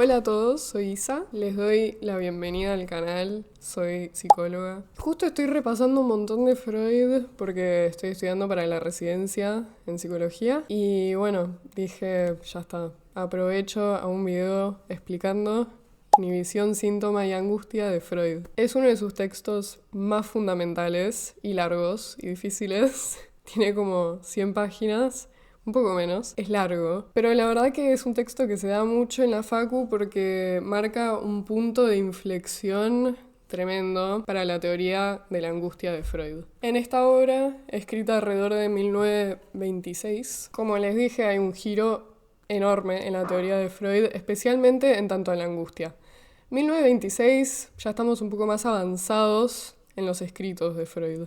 Hola a todos, soy Isa, les doy la bienvenida al canal, soy psicóloga. Justo estoy repasando un montón de Freud porque estoy estudiando para la residencia en psicología y bueno, dije, ya está, aprovecho a un video explicando Inhibición, síntoma y angustia de Freud. Es uno de sus textos más fundamentales y largos y difíciles, tiene como 100 páginas. Un poco menos, es largo, pero la verdad que es un texto que se da mucho en la facu porque marca un punto de inflexión tremendo para la teoría de la angustia de Freud. En esta obra, escrita alrededor de 1926, como les dije, hay un giro enorme en la teoría de Freud, especialmente en tanto a la angustia. 1926 ya estamos un poco más avanzados en los escritos de Freud.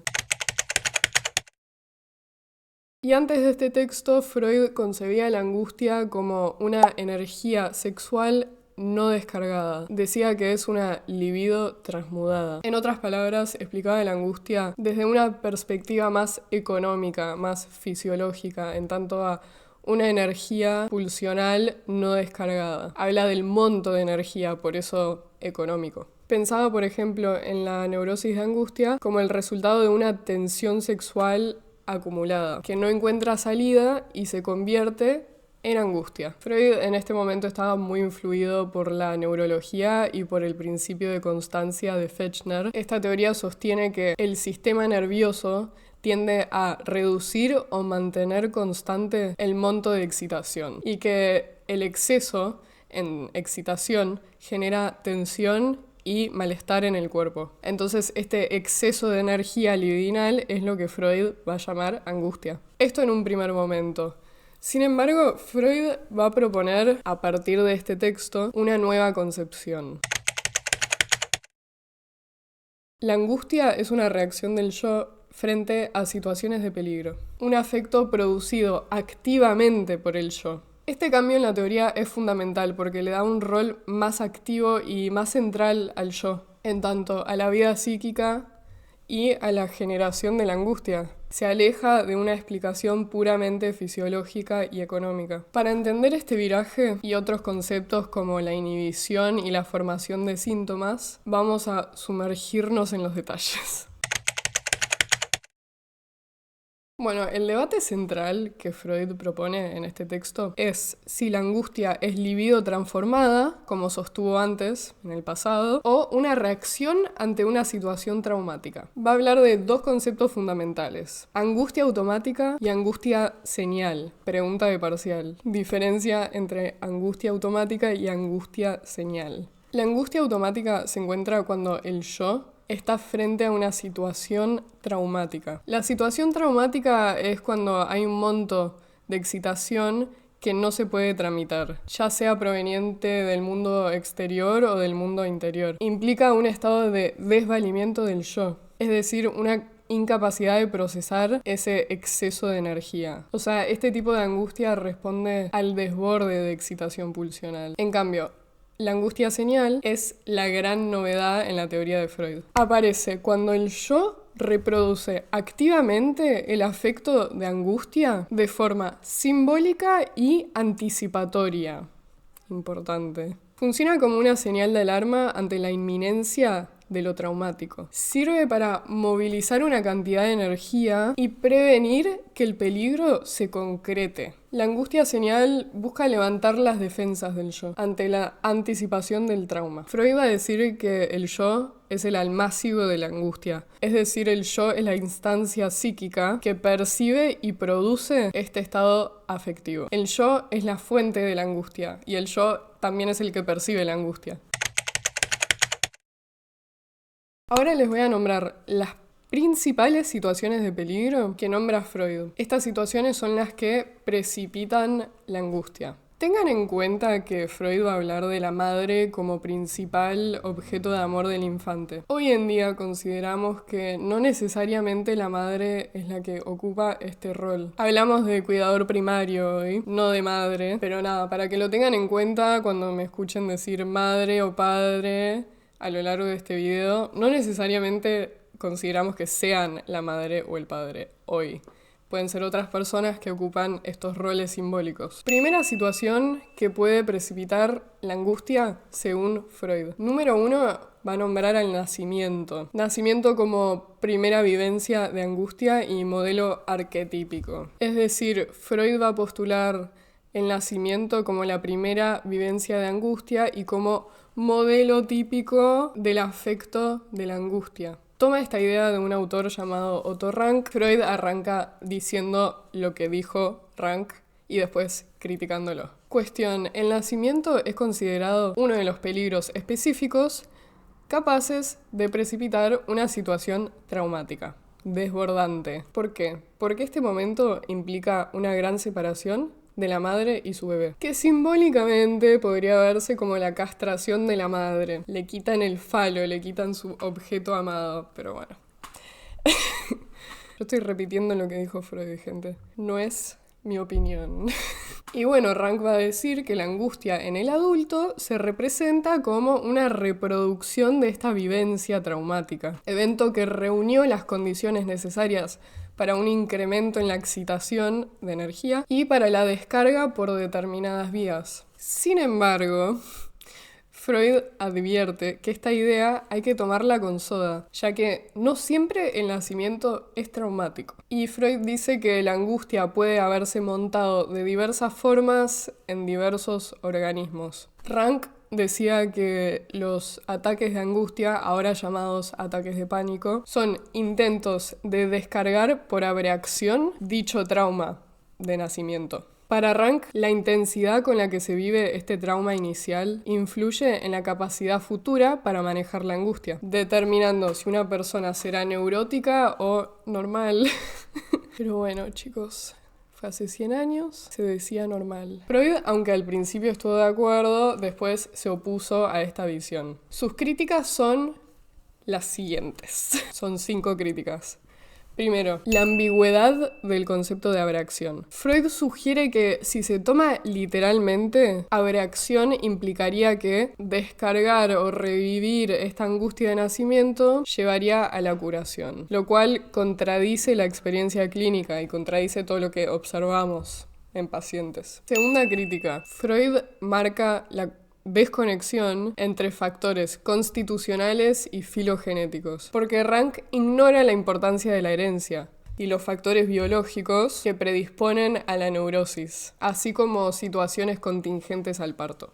Y antes de este texto, Freud concebía la angustia como una energía sexual no descargada. Decía que es una libido transmudada. En otras palabras, explicaba la angustia desde una perspectiva más económica, más fisiológica, en tanto a una energía pulsional no descargada. Habla del monto de energía, por eso económico. Pensaba, por ejemplo, en la neurosis de angustia como el resultado de una tensión sexual acumulada, que no encuentra salida y se convierte en angustia. Freud en este momento estaba muy influido por la neurología y por el principio de constancia de Fechner. Esta teoría sostiene que el sistema nervioso tiende a reducir o mantener constante el monto de excitación y que el exceso en excitación genera tensión y malestar en el cuerpo. Entonces, este exceso de energía libidinal es lo que Freud va a llamar angustia. Esto en un primer momento. Sin embargo, Freud va a proponer, a partir de este texto, una nueva concepción. La angustia es una reacción del yo frente a situaciones de peligro. Un afecto producido activamente por el yo. Este cambio en la teoría es fundamental porque le da un rol más activo y más central al yo, en tanto a la vida psíquica y a la generación de la angustia. Se aleja de una explicación puramente fisiológica y económica. Para entender este viraje y otros conceptos como la inhibición y la formación de síntomas, vamos a sumergirnos en los detalles. Bueno, el debate central que Freud propone en este texto es si la angustia es libido transformada, como sostuvo antes, en el pasado, o una reacción ante una situación traumática. Va a hablar de dos conceptos fundamentales: angustia automática y angustia señal. Pregunta de parcial. Diferencia entre angustia automática y angustia señal. La angustia automática se encuentra cuando el yo está frente a una situación traumática. La situación traumática es cuando hay un monto de excitación que no se puede tramitar, ya sea proveniente del mundo exterior o del mundo interior. Implica un estado de desvalimiento del yo, es decir, una incapacidad de procesar ese exceso de energía. O sea, este tipo de angustia responde al desborde de excitación pulsional. En cambio, la angustia señal es la gran novedad en la teoría de Freud. Aparece cuando el yo reproduce activamente el afecto de angustia de forma simbólica y anticipatoria. Importante. Funciona como una señal de alarma ante la inminencia de lo traumático. Sirve para movilizar una cantidad de energía y prevenir que el peligro se concrete. La angustia señal busca levantar las defensas del yo ante la anticipación del trauma. Freud va a decir que el yo es el almácigo de la angustia, es decir, el yo es la instancia psíquica que percibe y produce este estado afectivo. El yo es la fuente de la angustia y el yo también es el que percibe la angustia. Ahora les voy a nombrar las principales situaciones de peligro que nombra Freud. Estas situaciones son las que precipitan la angustia. Tengan en cuenta que Freud va a hablar de la madre como principal objeto de amor del infante. Hoy en día consideramos que no necesariamente la madre es la que ocupa este rol. Hablamos de cuidador primario hoy, no de madre, pero nada, para que lo tengan en cuenta cuando me escuchen decir madre o padre a lo largo de este video, no necesariamente consideramos que sean la madre o el padre hoy. Pueden ser otras personas que ocupan estos roles simbólicos. Primera situación que puede precipitar la angustia según Freud. Número 1 va a nombrar al nacimiento. Nacimiento como primera vivencia de angustia y modelo arquetípico. Es decir, Freud va a postular el nacimiento como la primera vivencia de angustia y como modelo típico del afecto de la angustia. Toma esta idea de un autor llamado Otto Rank. Freud arranca diciendo lo que dijo Rank y después criticándolo. Cuestión: el nacimiento es considerado uno de los peligros específicos capaces de precipitar una situación traumática, desbordante. ¿Por qué? Porque este momento implica una gran separación de la madre y su bebé, que simbólicamente podría verse como la castración de la madre. Le quitan el falo, le quitan su objeto amado, pero bueno. Yo estoy repitiendo lo que dijo Freud, gente. No es mi opinión. Y bueno, Rank va a decir que la angustia en el adulto se representa como una reproducción de esta vivencia traumática, evento que reunió las condiciones necesarias para un incremento en la excitación de energía y para la descarga por determinadas vías. Sin embargo, Freud advierte que esta idea hay que tomarla con soda, ya que no siempre el nacimiento es traumático. Y Freud dice que la angustia puede haberse montado de diversas formas en diversos organismos. Rank decía que los ataques de angustia, ahora llamados ataques de pánico, son intentos de descargar por abreacción dicho trauma de nacimiento. Para Rank, la intensidad con la que se vive este trauma inicial influye en la capacidad futura para manejar la angustia, determinando si una persona será neurótica o normal. Pero bueno, chicos, fue hace 100 años, se decía normal. Freud, aunque al principio estuvo de acuerdo, después se opuso a esta visión. Sus críticas son las siguientes. Son 5 críticas. Primero, la ambigüedad del concepto de abreacción. Freud sugiere que si se toma literalmente, abreacción implicaría que descargar o revivir esta angustia de nacimiento llevaría a la curación, lo cual contradice la experiencia clínica y contradice todo lo que observamos en pacientes. Segunda crítica, Freud marca la desconexión entre factores constitucionales y filogenéticos, porque Rank ignora la importancia de la herencia y los factores biológicos que predisponen a la neurosis, así como situaciones contingentes al parto.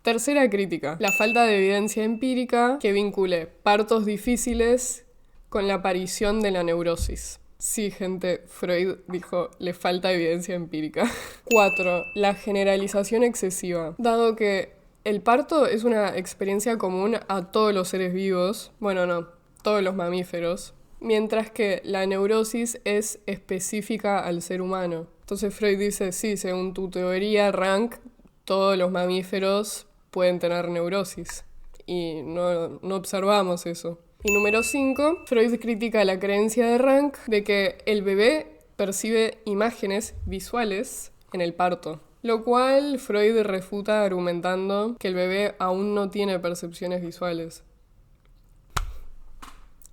Tercera crítica, la falta de evidencia empírica que vincule partos difíciles con la aparición de la neurosis. Sí, gente, Freud dijo, le falta evidencia empírica. 4. La generalización excesiva. Dado que el parto es una experiencia común a todos los seres vivos, bueno, no, todos los mamíferos, mientras que la neurosis es específica al ser humano. Entonces Freud dice, sí, según tu teoría, Rank, todos los mamíferos pueden tener neurosis. Y no observamos eso. Y número 5, Freud critica la creencia de Rank de que el bebé percibe imágenes visuales en el parto, lo cual Freud refuta argumentando que el bebé aún no tiene percepciones visuales.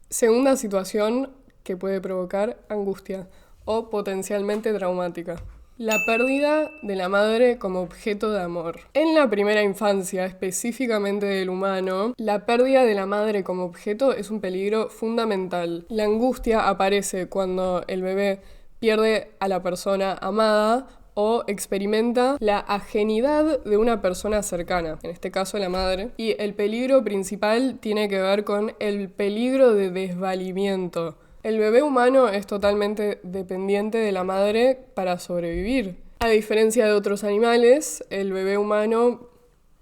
Segunda situación que puede provocar angustia o potencialmente traumática. La pérdida de la madre como objeto de amor. En la primera infancia, específicamente del humano, la pérdida de la madre como objeto es un peligro fundamental. La angustia aparece cuando el bebé pierde a la persona amada o experimenta la ajenidad de una persona cercana, en este caso la madre, y el peligro principal tiene que ver con el peligro de desvalimiento. El bebé humano es totalmente dependiente de la madre para sobrevivir. A diferencia de otros animales, el bebé humano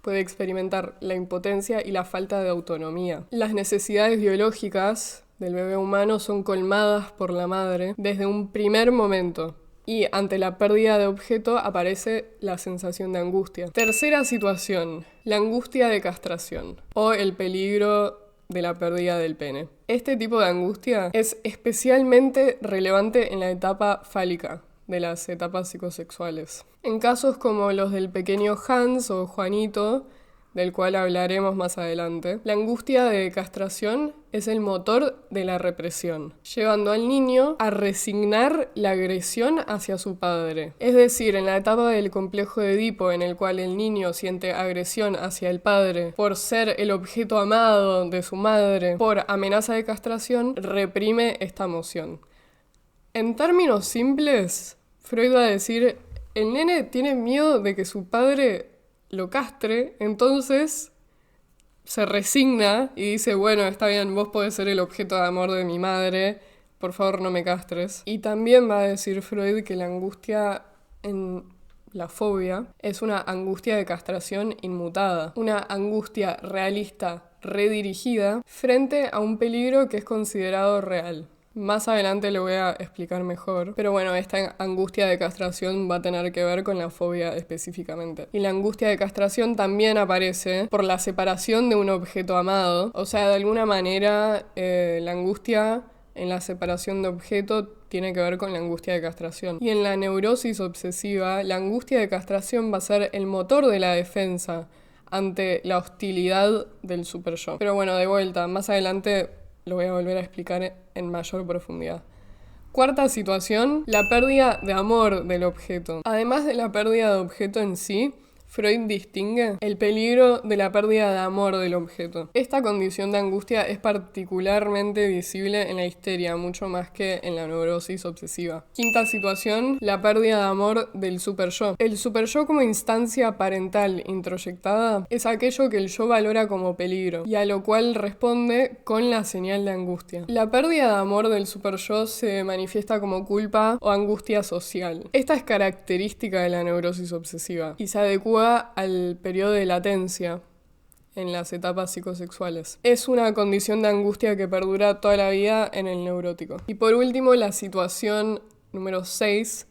puede experimentar la impotencia y la falta de autonomía. Las necesidades biológicas del bebé humano son colmadas por la madre desde un primer momento. Y ante la pérdida de objeto aparece la sensación de angustia. Tercera situación, la angustia de castración o el peligro de la pérdida del pene. Este tipo de angustia es especialmente relevante en la etapa fálica de las etapas psicosexuales. En casos como los del pequeño Hans o Juanito, del cual hablaremos más adelante, la angustia de castración es el motor de la represión, llevando al niño a resignar la agresión hacia su padre. Es decir, en la etapa del complejo de Edipo, en el cual el niño siente agresión hacia el padre por ser el objeto amado de su madre, por amenaza de castración, reprime esta emoción. En términos simples, Freud va a decir, el nene tiene miedo de que su padre lo castre, entonces se resigna y dice, bueno, está bien, vos podés ser el objeto de amor de mi madre, por favor no me castres. Y también va a decir Freud que la angustia en la fobia es una angustia de castración inmutada, una angustia realista redirigida frente a un peligro que es considerado real. Más adelante lo voy a explicar mejor, pero bueno, esta angustia de castración va a tener que ver con la fobia específicamente. Y la angustia de castración también aparece por la separación de un objeto amado, o sea, de alguna manera la angustia en la separación de objeto tiene que ver con la angustia de castración. Y en la neurosis obsesiva, la angustia de castración va a ser el motor de la defensa ante la hostilidad del superyo. Pero bueno, de vuelta, más adelante lo voy a volver a explicar en mayor profundidad. Cuarta situación, la pérdida de amor del objeto. Además de la pérdida de objeto en sí, Freud distingue el peligro de la pérdida de amor del objeto. Esta condición de angustia es particularmente visible en la histeria, mucho más que en la neurosis obsesiva. Quinta situación, la pérdida de amor del superyo. El superyo como instancia parental introyectada es aquello que el yo valora como peligro y a lo cual responde con la señal de angustia. La pérdida de amor del superyo se manifiesta como culpa o angustia social. Esta es característica de la neurosis obsesiva y se adecua al periodo de latencia en las etapas psicosexuales. Es una condición de angustia que perdura toda la vida en el neurótico. Y por último, la situación número 6,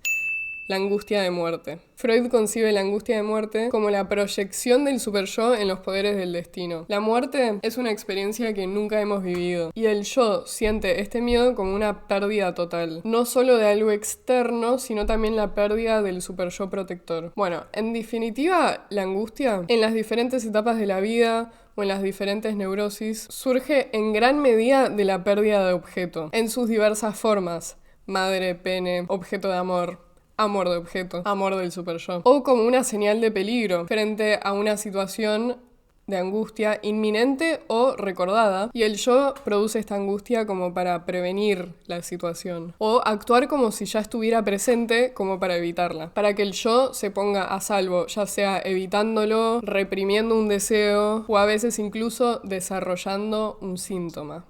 la angustia de muerte. Freud concibe la angustia de muerte como la proyección del superyo en los poderes del destino. La muerte es una experiencia que nunca hemos vivido y el yo siente este miedo como una pérdida total, no solo de algo externo, sino también la pérdida del superyo protector. Bueno, en definitiva, la angustia en las diferentes etapas de la vida o en las diferentes neurosis surge en gran medida de la pérdida de objeto, en sus diversas formas: madre, pene, objeto de amor, amor de objeto, amor del superyo, o como una señal de peligro frente a una situación de angustia inminente o recordada, y el yo produce esta angustia como para prevenir la situación, o actuar como si ya estuviera presente como para evitarla, para que el yo se ponga a salvo, ya sea evitándolo, reprimiendo un deseo, o a veces incluso desarrollando un síntoma.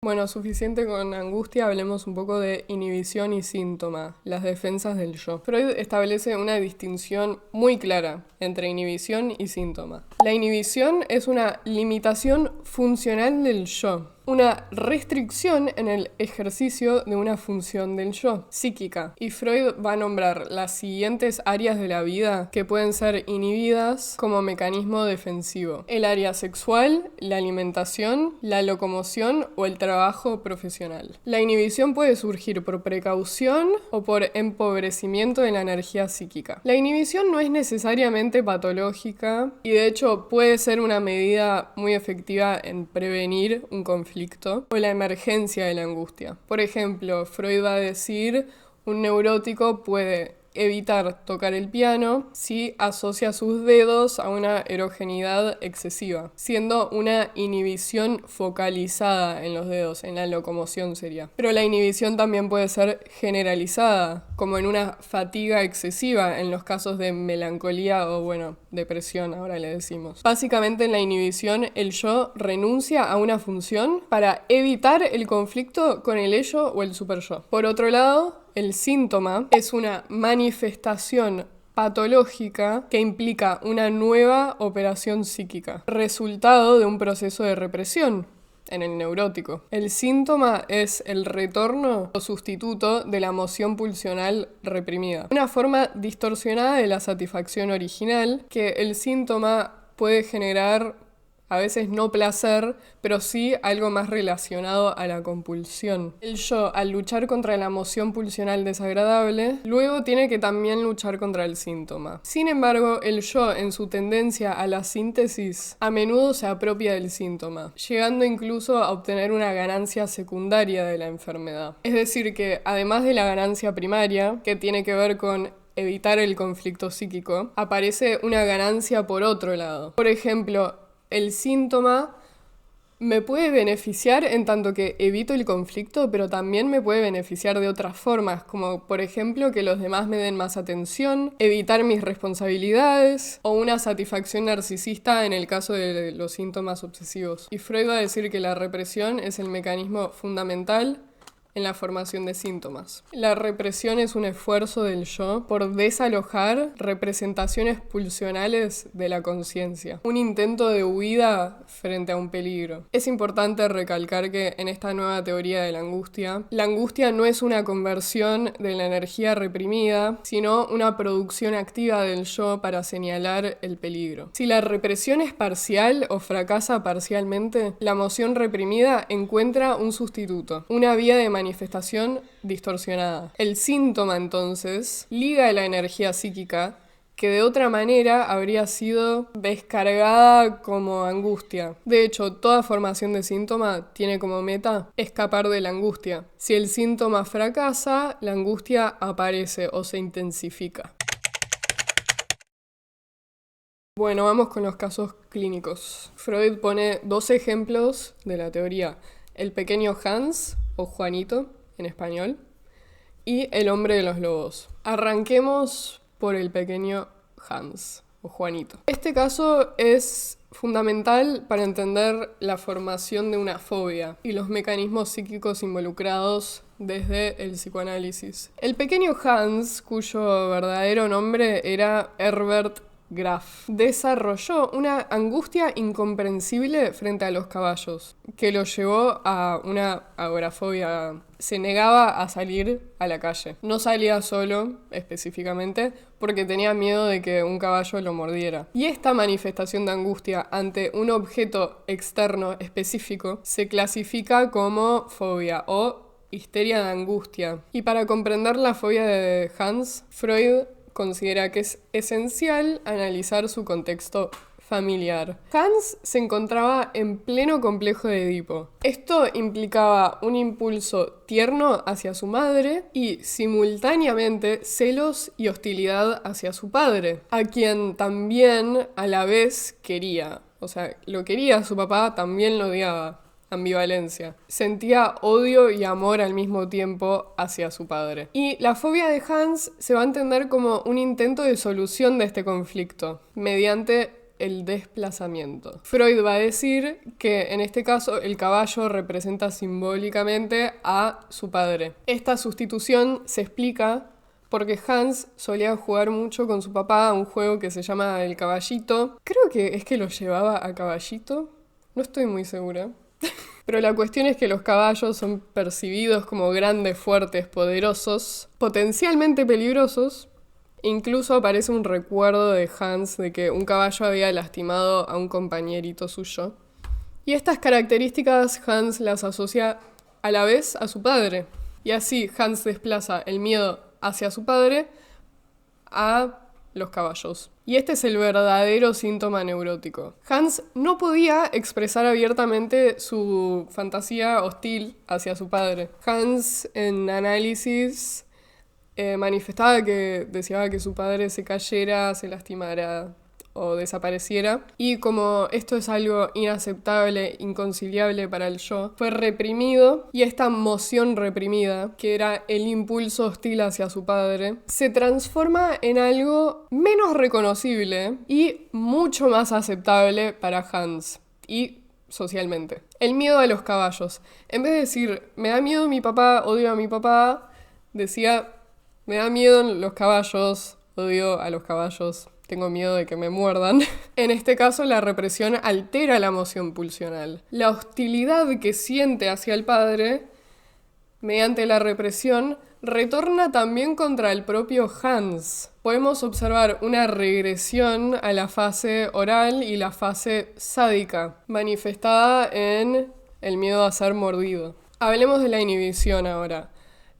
Bueno, suficiente con angustia, hablemos un poco de inhibición y síntoma, las defensas del yo. Freud establece una distinción muy clara entre inhibición y síntoma. La inhibición es una limitación funcional del yo, una restricción en el ejercicio de una función del yo, psíquica. Y Freud va a nombrar las siguientes áreas de la vida que pueden ser inhibidas como mecanismo defensivo: el área sexual, la alimentación, la locomoción o el trabajo profesional. La inhibición puede surgir por precaución o por empobrecimiento de la energía psíquica. La inhibición no es necesariamente patológica y de hecho puede ser una medida muy efectiva en prevenir un conflicto o la emergencia de la angustia. Por ejemplo, Freud va a decir, un neurótico puede evitar tocar el piano si asocia sus dedos a una erogenidad excesiva, siendo una inhibición focalizada en los dedos, en la locomoción sería. Pero la inhibición también puede ser generalizada, como en una fatiga excesiva en los casos de melancolía o, depresión, ahora le decimos. Básicamente en la inhibición el yo renuncia a una función para evitar el conflicto con el ello o el superyo. Por otro lado, el síntoma es una manifestación patológica que implica una nueva operación psíquica, resultado de un proceso de represión en el neurótico. El síntoma es el retorno o sustituto de la emoción pulsional reprimida, una forma distorsionada de la satisfacción original que el síntoma puede generar A veces no placer, pero sí algo más relacionado a la compulsión. El yo, al luchar contra la emoción pulsional desagradable, luego tiene que también luchar contra el síntoma. Sin embargo, el yo, en su tendencia a la síntesis, a menudo se apropia del síntoma, llegando incluso a obtener una ganancia secundaria de la enfermedad. Es decir, que además de la ganancia primaria, que tiene que ver con evitar el conflicto psíquico, aparece una ganancia por otro lado. Por ejemplo, el síntoma me puede beneficiar en tanto que evito el conflicto, pero también me puede beneficiar de otras formas, como por ejemplo que los demás me den más atención, evitar mis responsabilidades o una satisfacción narcisista en el caso de los síntomas obsesivos. Y Freud va a decir que la represión es el mecanismo fundamental en la formación de síntomas. La represión es un esfuerzo del yo por desalojar representaciones pulsionales de la conciencia, un intento de huida frente a un peligro. Es importante recalcar que en esta nueva teoría de la angustia no es una conversión de la energía reprimida, sino una producción activa del yo para señalar el peligro. Si la represión es parcial o fracasa parcialmente, la emoción reprimida encuentra un sustituto, una vía de manifestación distorsionada. El síntoma, entonces, liga la energía psíquica que de otra manera habría sido descargada como angustia. De hecho, toda formación de síntoma tiene como meta escapar de la angustia. Si el síntoma fracasa, la angustia aparece o se intensifica. Bueno, vamos con los casos clínicos. Freud pone 2 ejemplos de la teoría: el pequeño Hans, o Juanito en español, y el hombre de los lobos. Arranquemos por el pequeño Hans, o Juanito. Este caso es fundamental para entender la formación de una fobia y los mecanismos psíquicos involucrados desde el psicoanálisis. El pequeño Hans, cuyo verdadero nombre era Herbert Graf, desarrolló una angustia incomprensible frente a los caballos, que lo llevó a una agorafobia. Se negaba a salir a la calle. No salía solo, específicamente, porque tenía miedo de que un caballo lo mordiera. Y esta manifestación de angustia ante un objeto externo específico se clasifica como fobia o histeria de angustia. Y para comprender la fobia de Hans, Freud considera que es esencial analizar su contexto familiar. Hans se encontraba en pleno complejo de Edipo. Esto implicaba un impulso tierno hacia su madre y, simultáneamente, celos y hostilidad hacia su padre, a quien también a la vez quería. O sea, lo quería a su papá, también lo odiaba. Ambivalencia. Sentía odio y amor al mismo tiempo hacia su padre. Y la fobia de Hans se va a entender como un intento de solución de este conflicto, mediante el desplazamiento. Freud va a decir que en este caso el caballo representa simbólicamente a su padre. Esta sustitución se explica porque Hans solía jugar mucho con su papá a un juego que se llama El Caballito. Creo que es que lo llevaba a Caballito. No estoy muy segura. Pero la cuestión es que los caballos son percibidos como grandes, fuertes, poderosos, potencialmente peligrosos. Incluso aparece un recuerdo de Hans de que un caballo había lastimado a un compañerito suyo. Y estas características Hans las asocia a la vez a su padre. Y así Hans desplaza el miedo hacia su padre a los caballos. Y este es el verdadero síntoma neurótico. Hans no podía expresar abiertamente su fantasía hostil hacia su padre. Hans, en análisis, manifestaba que deseaba que su padre se cayera, se lastimara o desapareciera. Y como esto es algo inaceptable, inconciliable para el yo, fue reprimido, y esta emoción reprimida, que era el impulso hostil hacia su padre, se transforma en algo menos reconocible y mucho más aceptable para Hans y socialmente. El miedo a los caballos. En vez de decir, me da miedo mi papá, odio a mi papá, decía, me da miedo los caballos, odio a los caballos. Tengo miedo de que me muerdan. En este caso, la represión altera la emoción pulsional. La hostilidad que siente hacia el padre, mediante la represión, retorna también contra el propio Hans. Podemos observar una regresión a la fase oral y la fase sádica, manifestada en el miedo a ser mordido. Hablemos de la inhibición ahora.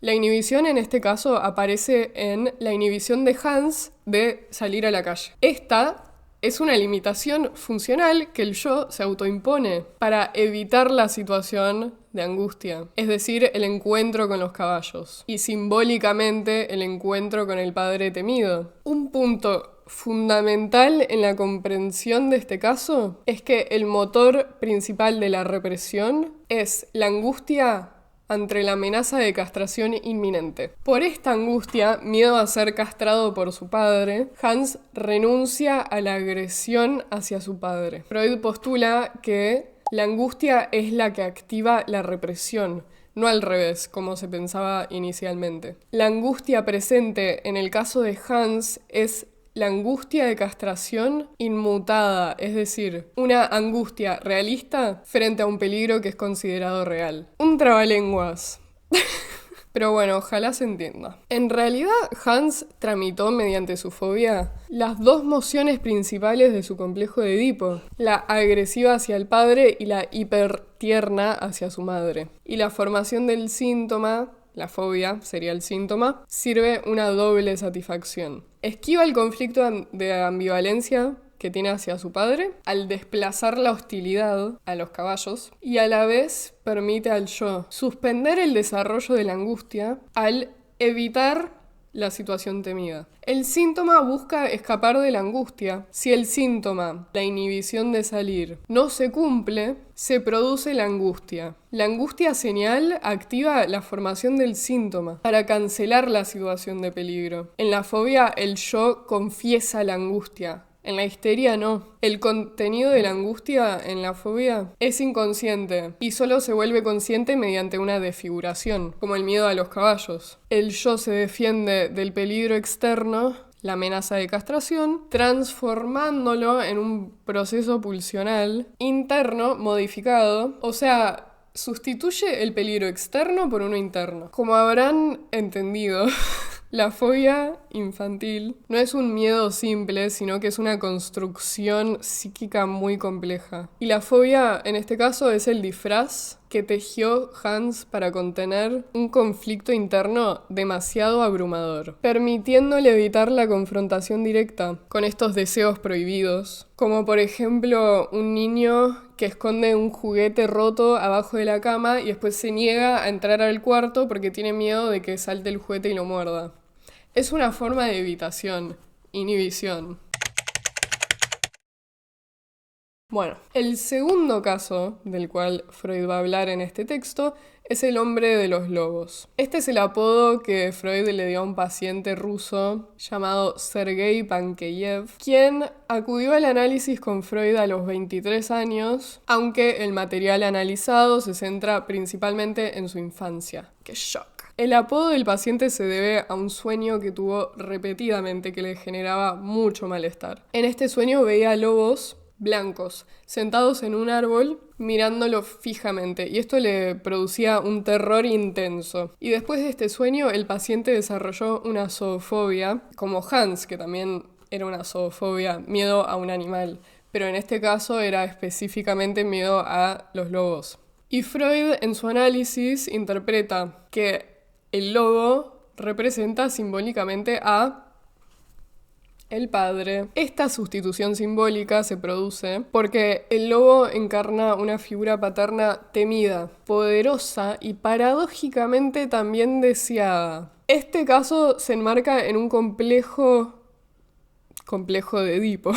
La inhibición en este caso aparece en la inhibición de Hans de salir a la calle. Esta es una limitación funcional que el yo se autoimpone para evitar la situación de angustia, es decir, el encuentro con los caballos y simbólicamente el encuentro con el padre temido. Un punto fundamental en la comprensión de este caso es que el motor principal de la represión es la angustia ante la amenaza de castración inminente. Por esta angustia, miedo a ser castrado por su padre, Hans renuncia a la agresión hacia su padre. Freud postula que la angustia es la que activa la represión, no al revés, como se pensaba inicialmente. La angustia presente en el caso de Hans es la angustia de castración inmutada, es decir, una angustia realista frente a un peligro que es considerado real. Un trabalenguas. Pero bueno, ojalá se entienda. En realidad, Hans tramitó mediante su fobia las dos mociones principales de su complejo de Edipo, la agresiva hacia el padre y la hipertierna hacia su madre. Y la formación del síntoma, la fobia sería el síntoma, sirve una doble satisfacción. Esquiva el conflicto de ambivalencia que tiene hacia su padre al desplazar la hostilidad a los caballos y a la vez permite al yo suspender el desarrollo de la angustia al evitar la situación temida. El síntoma busca escapar de la angustia. Si el síntoma, la inhibición de salir, no se cumple, se produce la angustia. La angustia señal activa la formación del síntoma para cancelar la situación de peligro. En la fobia, el yo confiesa la angustia. En la histeria no. El contenido de la angustia en la fobia es inconsciente y solo se vuelve consciente mediante una desfiguración, como el miedo a los caballos. El yo se defiende del peligro externo, la amenaza de castración, transformándolo en un proceso pulsional interno modificado, o sea, sustituye el peligro externo por uno interno. Como habrán entendido, la fobia infantil no es un miedo simple, sino que es una construcción psíquica muy compleja. Y la fobia, en este caso, es el disfraz que tejió Hans para contener un conflicto interno demasiado abrumador, permitiéndole evitar la confrontación directa con estos deseos prohibidos, como por ejemplo un niño que esconde un juguete roto abajo de la cama y después se niega a entrar al cuarto porque tiene miedo de que salte el juguete y lo muerda. Es una forma de evitación, inhibición. Bueno, el segundo caso del cual Freud va a hablar en este texto es el hombre de los lobos. Este es el apodo que Freud le dio a un paciente ruso llamado Sergei Pankeyev, quien acudió al análisis con Freud a los 23 años, aunque el material analizado se centra principalmente en su infancia. ¡Qué shock! El apodo del paciente se debe a un sueño que tuvo repetidamente que le generaba mucho malestar. En este sueño veía lobos blancos, sentados en un árbol, mirándolo fijamente, y esto le producía un terror intenso. Y después de este sueño, el paciente desarrolló una zoofobia, como Hans, que también era una zoofobia, miedo a un animal, pero en este caso era específicamente miedo a los lobos. Y Freud, en su análisis, interpreta que el lobo representa simbólicamente a el padre. Esta sustitución simbólica se produce porque el lobo encarna una figura paterna temida, poderosa y paradójicamente también deseada. Este caso se enmarca en un complejo de Edipo,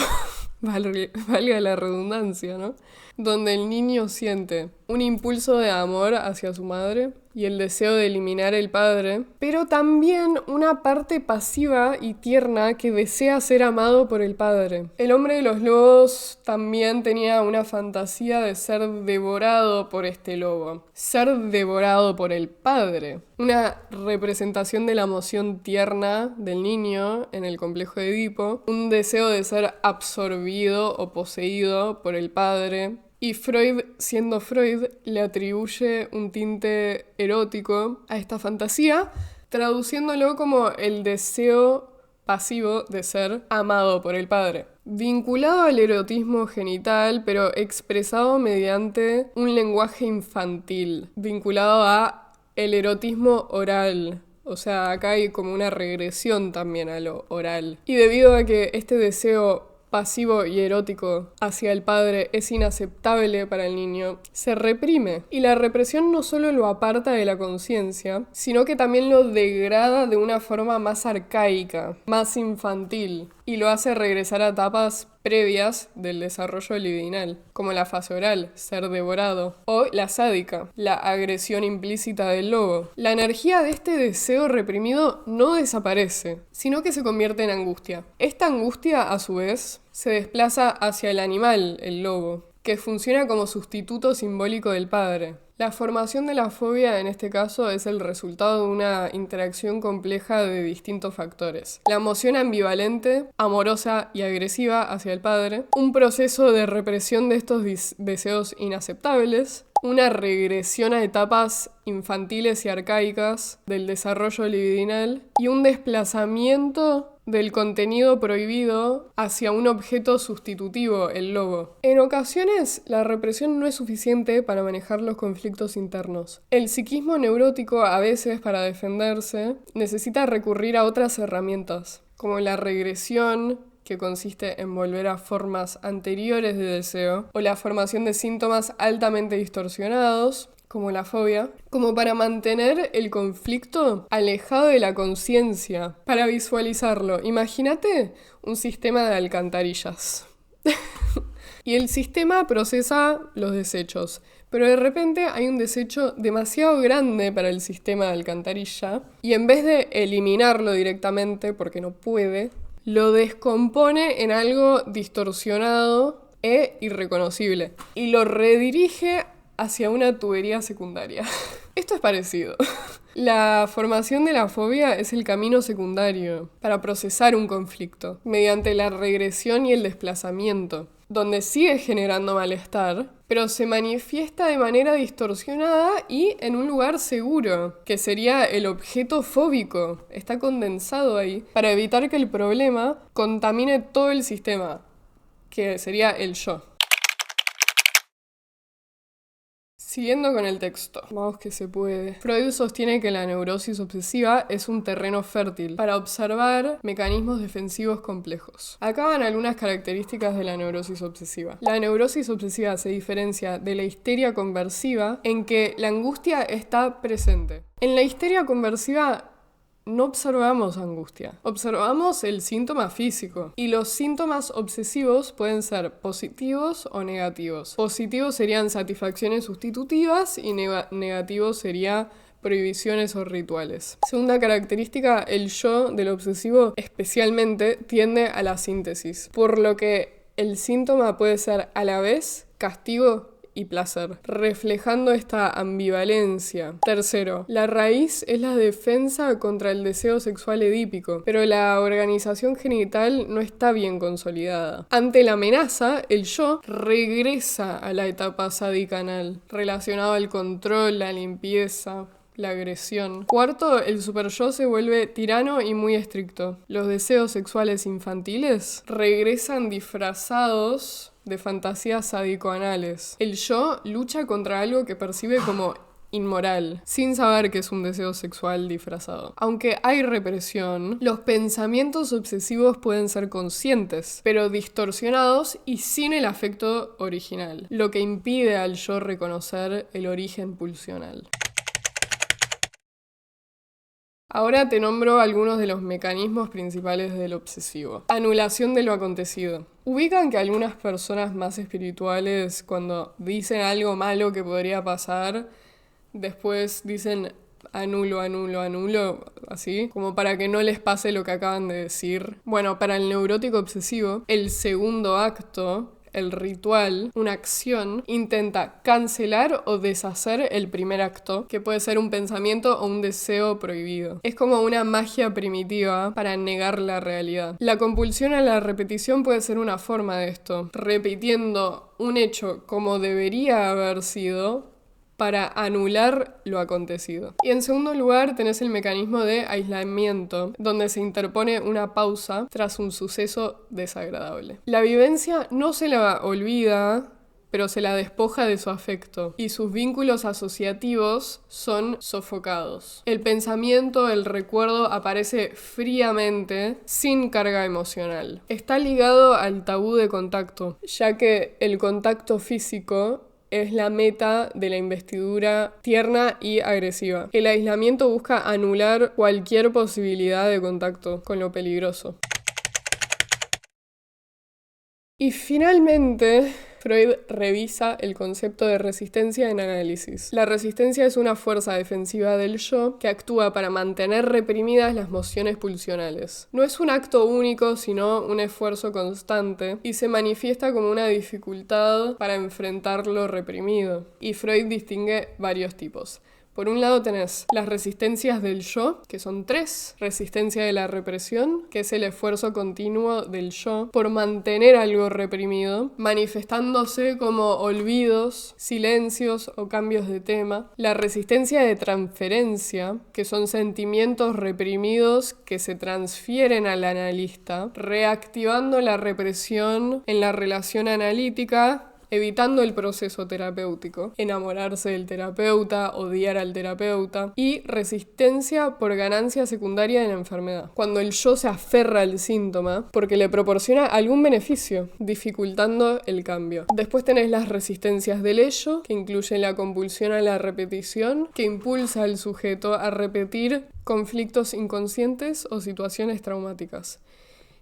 valga la redundancia, ¿no? Donde el niño siente un impulso de amor hacia su madre y el deseo de eliminar el padre, pero también una parte pasiva y tierna que desea ser amado por el padre. El hombre de los lobos también tenía una fantasía de ser devorado por este lobo, ser devorado por el padre, una representación de la emoción tierna del niño en el complejo de Edipo, un deseo de ser absorbido o poseído por el padre. Y Freud, siendo Freud, le atribuye un tinte erótico a esta fantasía, traduciéndolo como el deseo pasivo de ser amado por el padre, vinculado al erotismo genital, pero expresado mediante un lenguaje infantil, vinculado a el erotismo oral. O sea, acá hay como una regresión también a lo oral. Y debido a que este deseo pasivo y erótico hacia el padre es inaceptable para el niño, se reprime. Y la represión no solo lo aparta de la conciencia, sino que también lo degrada de una forma más arcaica, más infantil, y lo hace regresar a etapas previas del desarrollo libidinal, como la fase oral, ser devorado, o la sádica, la agresión implícita del lobo. La energía de este deseo reprimido no desaparece, sino que se convierte en angustia. Esta angustia, a su vez, se desplaza hacia el animal, el lobo, que funciona como sustituto simbólico del padre. La formación de la fobia en este caso es el resultado de una interacción compleja de distintos factores. La emoción ambivalente, amorosa y agresiva hacia el padre, un proceso de represión de estos deseos inaceptables, una regresión a etapas infantiles y arcaicas del desarrollo libidinal y un desplazamiento del contenido prohibido hacia un objeto sustitutivo, el lobo. En ocasiones, la represión no es suficiente para manejar los conflictos internos. El psiquismo neurótico, a veces, para defenderse, necesita recurrir a otras herramientas, como la regresión, que consiste en volver a formas anteriores de deseo, o la formación de síntomas altamente distorsionados, como la fobia, como para mantener el conflicto alejado de la conciencia. Para visualizarlo, imagínate un sistema de alcantarillas. Y el sistema procesa los desechos, pero de repente hay un desecho demasiado grande para el sistema de alcantarilla, y en vez de eliminarlo directamente, porque no puede, lo descompone en algo distorsionado e irreconocible, y lo redirige hacia una tubería secundaria. Esto es parecido. La formación de la fobia es el camino secundario para procesar un conflicto, mediante la regresión y el desplazamiento, donde sigue generando malestar, pero se manifiesta de manera distorsionada y en un lugar seguro, que sería el objeto fóbico. Está condensado ahí, para evitar que el problema contamine todo el sistema, que sería el yo. Siguiendo con el texto, vamos que se puede. Freud sostiene que la neurosis obsesiva es un terreno fértil para observar mecanismos defensivos complejos. Acá van algunas características de la neurosis obsesiva. La neurosis obsesiva se diferencia de la histeria conversiva en que la angustia está presente. En la histeria conversiva no observamos angustia, observamos el síntoma físico. Y los síntomas obsesivos pueden ser positivos o negativos. Positivos serían satisfacciones sustitutivas y negativos sería prohibiciones o rituales. Segunda característica, el yo del obsesivo especialmente tiende a la síntesis, por lo que el síntoma puede ser a la vez castigo y placer, reflejando esta ambivalencia. Tercero, la raíz es la defensa contra el deseo sexual edípico, pero la organización genital no está bien consolidada. Ante la amenaza, el yo regresa a la etapa sádica anal, relacionado al control, la limpieza, la agresión. Cuarto, el superyo se vuelve tirano y muy estricto. Los deseos sexuales infantiles regresan disfrazados de fantasías sádico-anales. El yo lucha contra algo que percibe como inmoral, sin saber que es un deseo sexual disfrazado. Aunque hay represión, los pensamientos obsesivos pueden ser conscientes, pero distorsionados y sin el afecto original, lo que impide al yo reconocer el origen pulsional. Ahora te nombro algunos de los mecanismos principales del obsesivo. Anulación de lo acontecido. Ubican que algunas personas más espirituales, cuando dicen algo malo que podría pasar, después dicen anulo, así, como para que no les pase lo que acaban de decir. Bueno, para el neurótico obsesivo, el segundo acto, el ritual, una acción, intenta cancelar o deshacer el primer acto, que puede ser un pensamiento o un deseo prohibido. Es como una magia primitiva para negar la realidad. La compulsión a la repetición puede ser una forma de esto, repitiendo un hecho como debería haber sido, para anular lo acontecido. Y en segundo lugar tenés el mecanismo de aislamiento, donde se interpone una pausa tras un suceso desagradable. La vivencia no se la olvida, pero se la despoja de su afecto, y sus vínculos asociativos son sofocados. El pensamiento, el recuerdo aparece fríamente, sin carga emocional. Está ligado al tabú de contacto, ya que el contacto físico es la meta de la investidura tierna y agresiva. El aislamiento busca anular cualquier posibilidad de contacto con lo peligroso. Y finalmente, Freud revisa el concepto de resistencia en análisis. La resistencia es una fuerza defensiva del yo que actúa para mantener reprimidas las mociones pulsionales. No es un acto único, sino un esfuerzo constante y se manifiesta como una dificultad para enfrentar lo reprimido. Y Freud distingue varios tipos. Por un lado tenés las resistencias del yo, que son 3. Resistencia de la represión, que es el esfuerzo continuo del yo por mantener algo reprimido, manifestándose como olvidos, silencios o cambios de tema. La resistencia de transferencia, que son sentimientos reprimidos que se transfieren al analista, reactivando la represión en la relación analítica, evitando el proceso terapéutico, enamorarse del terapeuta, odiar al terapeuta, y resistencia por ganancia secundaria de la enfermedad, cuando el yo se aferra al síntoma porque le proporciona algún beneficio, dificultando el cambio. Después tenés las resistencias del ello, que incluyen la compulsión a la repetición, que impulsa al sujeto a repetir conflictos inconscientes o situaciones traumáticas.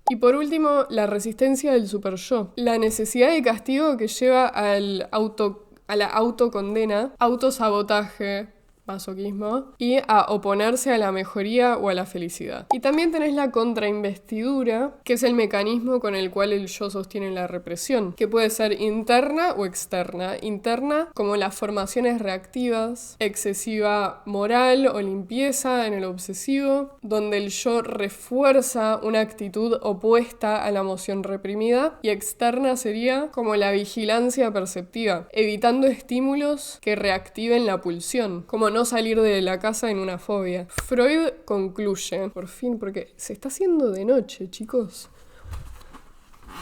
Y por último, la resistencia del superyo, la necesidad de castigo que lleva a la autocondena, autosabotaje, masoquismo, y a oponerse a la mejoría o a la felicidad. Y también tenés la contrainvestidura, que es el mecanismo con el cual el yo sostiene la represión, que puede ser interna o externa. Interna, como las formaciones reactivas, excesiva moral o limpieza en el obsesivo, donde el yo refuerza una actitud opuesta a la emoción reprimida, y externa sería como la vigilancia perceptiva, evitando estímulos que reactiven la pulsión, como no salir de la casa en una fobia. Freud concluye, por fin, porque se está haciendo de noche, chicos.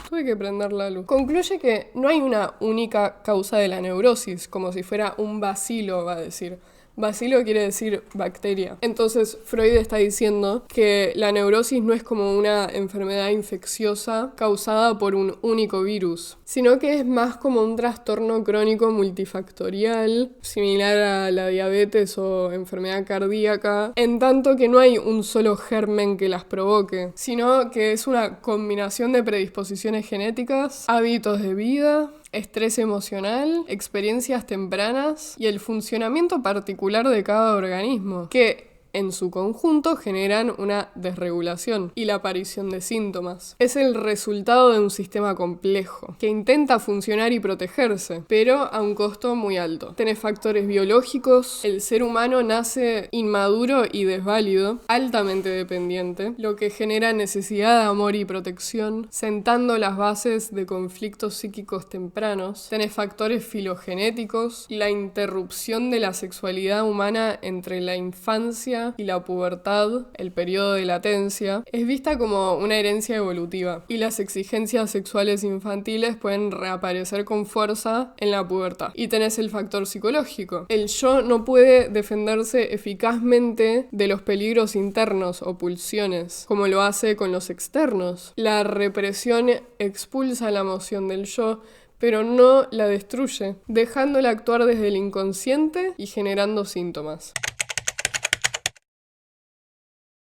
Tuve que prender la luz. Concluye que no hay una única causa de la neurosis, como si fuera un bacilo, va a decir. Bacilo quiere decir bacteria. Entonces Freud está diciendo que la neurosis no es como una enfermedad infecciosa causada por un único virus, sino que es más como un trastorno crónico multifactorial, similar a la diabetes o enfermedad cardíaca, en tanto que no hay un solo germen que las provoque, sino que es una combinación de predisposiciones genéticas, hábitos de vida, estrés emocional, experiencias tempranas y el funcionamiento particular de cada organismo, que en su conjunto generan una desregulación y la aparición de síntomas. Es el resultado de un sistema complejo, que intenta funcionar y protegerse, pero a un costo muy alto. Tenés factores biológicos, el ser humano nace inmaduro y desválido, altamente dependiente, lo que genera necesidad de amor y protección, sentando las bases de conflictos psíquicos tempranos. Tenés factores filogenéticos, la interrupción de la sexualidad humana entre la infancia y la pubertad, el periodo de latencia, es vista como una herencia evolutiva, y las exigencias sexuales infantiles pueden reaparecer con fuerza en la pubertad. Y tenés el factor psicológico. El yo no puede defenderse eficazmente de los peligros internos o pulsiones, como lo hace con los externos. La represión expulsa la emoción del yo, pero no la destruye, dejándola actuar desde el inconsciente y generando síntomas.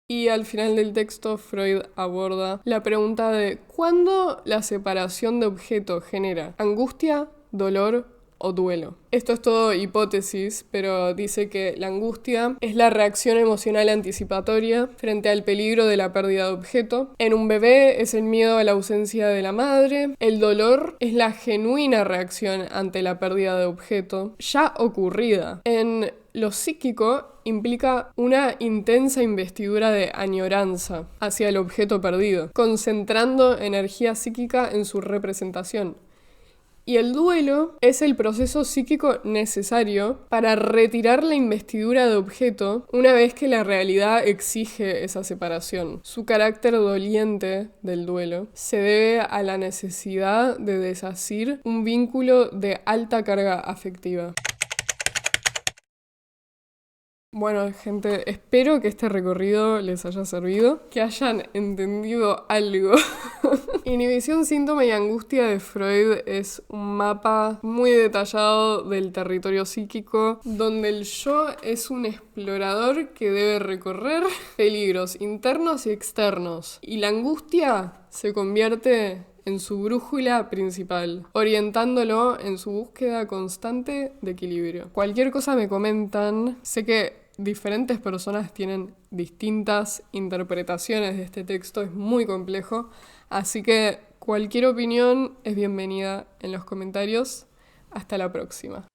Y al final del texto, Freud aborda la pregunta de ¿cuándo la separación de objeto genera angustia, dolor o duelo? Esto es todo hipótesis, pero dice que la angustia es la reacción emocional anticipatoria frente al peligro de la pérdida de objeto. En un bebé es el miedo a la ausencia de la madre. El dolor es la genuina reacción ante la pérdida de objeto ya ocurrida. En lo psíquico implica una intensa investidura de añoranza hacia el objeto perdido, concentrando energía psíquica en su representación. Y el duelo es el proceso psíquico necesario para retirar la investidura de objeto una vez que la realidad exige esa separación. Su carácter doliente del duelo se debe a la necesidad de desasir un vínculo de alta carga afectiva. Bueno, gente, espero que este recorrido les haya servido, que hayan entendido algo. Inhibición, síntoma y angustia de Freud es un mapa muy detallado del territorio psíquico, donde el yo es un explorador que debe recorrer peligros internos y externos. Y la angustia se convierte en su brújula principal, orientándolo en su búsqueda constante de equilibrio. Cualquier cosa me comentan, sé que diferentes personas tienen distintas interpretaciones de este texto, es muy complejo, así que cualquier opinión es bienvenida en los comentarios. Hasta la próxima.